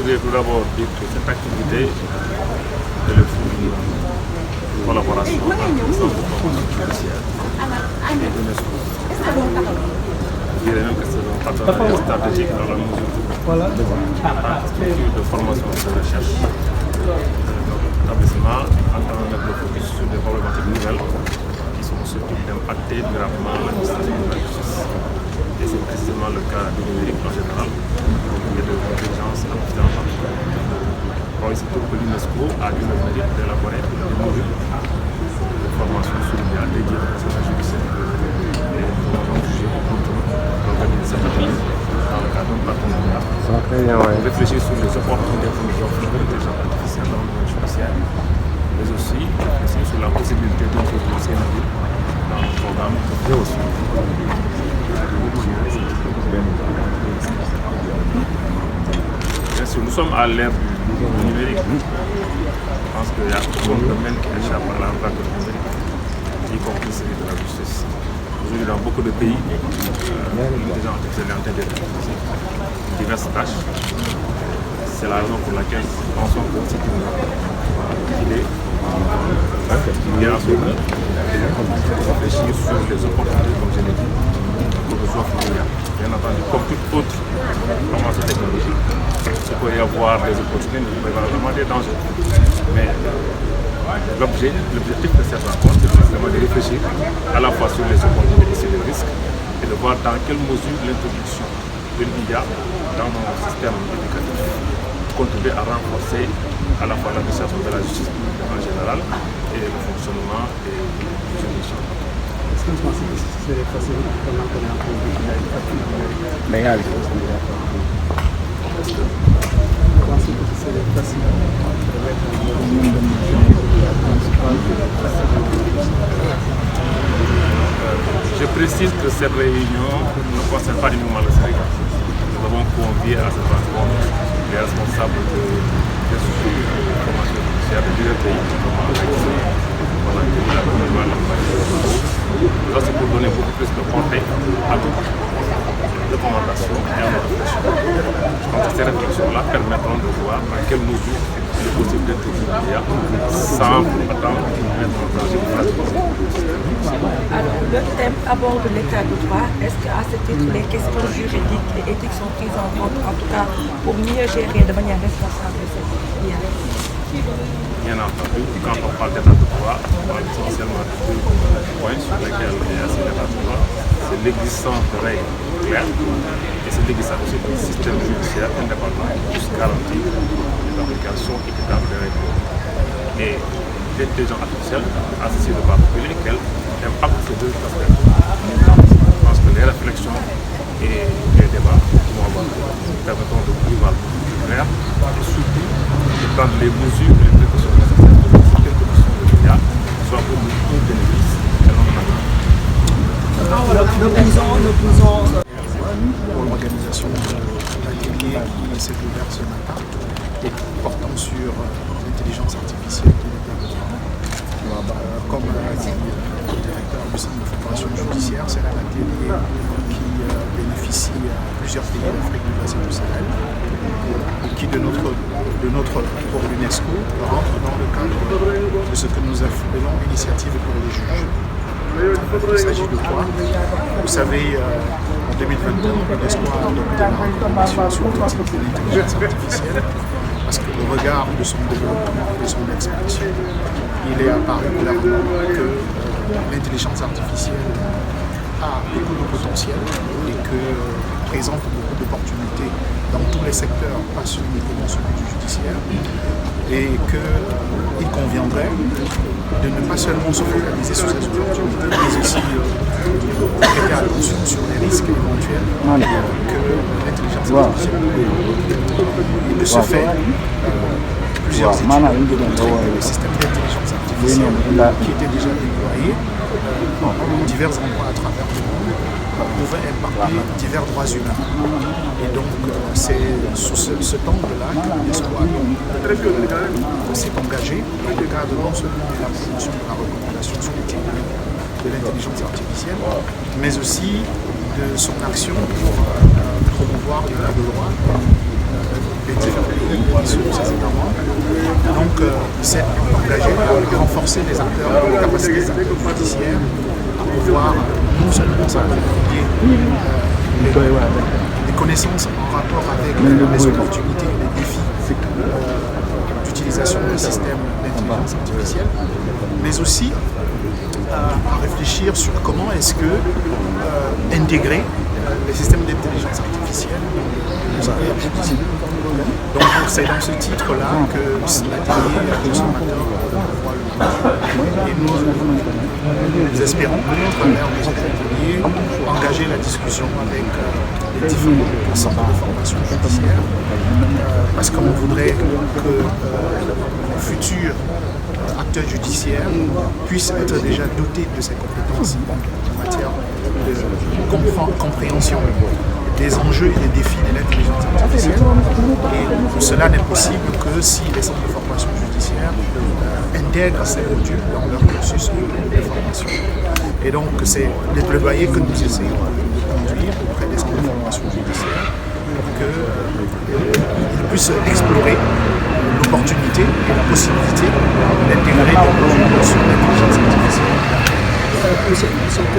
Je voudrais tout d'abord dire que cette activité est le fruit d'une collaboration entre le centre de formation judiciaire et l'UNESCO. Je dirais même que c'est un partenariat stratégique dans la mesure où, en tant que structure de formation et de recherche, notre établissement entend mettre le focus sur des problématiques nouvelles qui sont surtout d'impacter durablement l'administration de la justice. Et c'est précisément le cas du numérique en général et de l'intelligence artificielle en particulier. Bon, il se trouve que l'UNESCO a eu le mérite d'élaborer des modules de formation sur l'IA dédiés à la judiciaire. Et nous avons donc jugé opportun d'organiser cette activité dans le cadre d'un partenariat pour réfléchir sur les opportunités que nous offre l'intelligence artificielle dans le domaine judiciaire, mais aussi réfléchir sur la possibilité d'introduire ces modules dans le programme de aussi. Bien sûr, nous sommes à l'ère du numérique. Je pense qu'il y a aucun domaine qui échappe à l'impact du numérique, y compris celui de la justice. Aujourd'hui, dans beaucoup de pays, l'intelligence artificielle est en train d'être utilisée pour diverses tâches. C'est la raison pour laquelle nous pensons que c'est une idée qui est à ce moment de réfléchir sur les opportunités, comme je l'ai dit, que nous offre l'IA. Bien entendu, comme toute autre formation technologique, il peut y avoir des opportunités, mais il peut y avoir vraiment des dangers. Mais l'objectif de cette rencontre, c'est vraiment de réfléchir à la fois sur les opportunités et sur les risques, et de voir dans quelle mesure l'introduction de l'IA dans nos systèmes éducatifs contribue à renforcer à la fois l'administration de la justice en général et le fonctionnement des juridictions. Est-ce que vous pensez que c'est facile pendant qu'on est en train de Mais là, est-ce que vous pensez que c'est facile de mettre en Je précise que cette réunion ne concerne pas uniquement le Sénégal. Nous avons convié à cette rencontre les responsables des structures de formation judiciaire de divers pays, notamment avec la gouvernement, là, c'est pour donner beaucoup plus de portée à toutes les recommandations et à nos réflexions. Je pense que ces réflexions-là permettront de voir dans quelle mesure il est possible d'introduire l'IA sans pour autant mettre en danger les pratiques. Alors, le thème aborde l'état de droit. Est-ce qu'à ce titre, les questions juridiques et éthiques sont prises en compte, en tout cas pour mieux gérer de manière responsable cette IA? Bien entendu, quand on parle d'état de droit, on parle essentiellement de deux points sur lesquels il y a cet état de droit. C'est l'existence de règles claires et c'est l'existence aussi d'un système judiciaire indépendant qui puisse garantir l'application équitable des règles. Et l'intelligence artificielle a ceci de particulier qu'elle impacte ces deux aspects. Je pense que les réflexions et les débats qui vont avoir permettront de pouvoir plus clair et surtout de prendre les mesures et les précautions nécessaires pour que certaines conditions de l'IA soient pour nous bénéfice et non pour l'organisation d'un atelier qui s'est ouvert ce matin et portant sur l'intelligence artificielle de l'état de droit. Comme l'a dit le directeur du centre de formation judiciaire, c'est un atelier qui bénéficie à plusieurs pays d'Afrique du bassin du Sahel et qui, pour l'UNESCO, rentre dans le cadre de ce que nous appelons l'initiative pour les juges. Il s'agit de quoi? Vous savez, en 2021, l'UNESCO a adopté la recommandation sur l'outil de l'intelligence artificielle parce que au regard de son développement et de son expansion, il est apparu clairement que l'intelligence artificielle a beaucoup de potentiel et que présente beaucoup d'opportunités dans tous les secteurs, pas uniquement celui du judiciaire, et qu'il conviendrait de ne pas seulement se focaliser sur ces opportunités, mais aussi prêter attention sur les risques éventuels que l'intelligence artificielle peut. Et de ce fait, plusieurs études ont montré que le système d'intelligence artificielle qui était déjà déployé dans divers endroits à travers le monde pouvait impacter divers droits humains. Et donc, c'est sous cet angle-là que l'UNESCO s'est engagé dans le cadre non seulement de la promotion de la recommandation sur les techniques de l'intelligence artificielle, mais aussi de son action pour promouvoir l'état de droit les différents pays et ceux de ces États membres. Donc, il s'est engagé à renforcer les capacités des acteurs judiciaires à pouvoir non seulement s'approprier des connaissances en rapport avec les opportunités et les défis d'utilisation des systèmes d'intelligence artificielle, mais aussi à réfléchir sur comment est-ce que intégrer les systèmes d'intelligence artificielle dans nos affaires judiciaires. Donc c'est dans ce titre-là que l'atelier consommateur voit le jour. Et nous espérons, à travers nos ateliers, engager la discussion avec les différents centres de formation judiciaire, parce qu'on voudrait que les futurs acteurs judiciaires puissent être déjà dotés de ces compétences en matière de compréhension des enjeux et des défis de l'intelligence artificielle. Et cela n'est possible que si les centres de formation judiciaire intègrent ces modules dans leur cursus de formation. Et donc c'est des plaidoyers que nous essayons de conduire auprès des centres de formation judiciaire pour qu'ils puissent explorer l'opportunité et la possibilité d'intégrer des modules sur l'intelligence artificielle.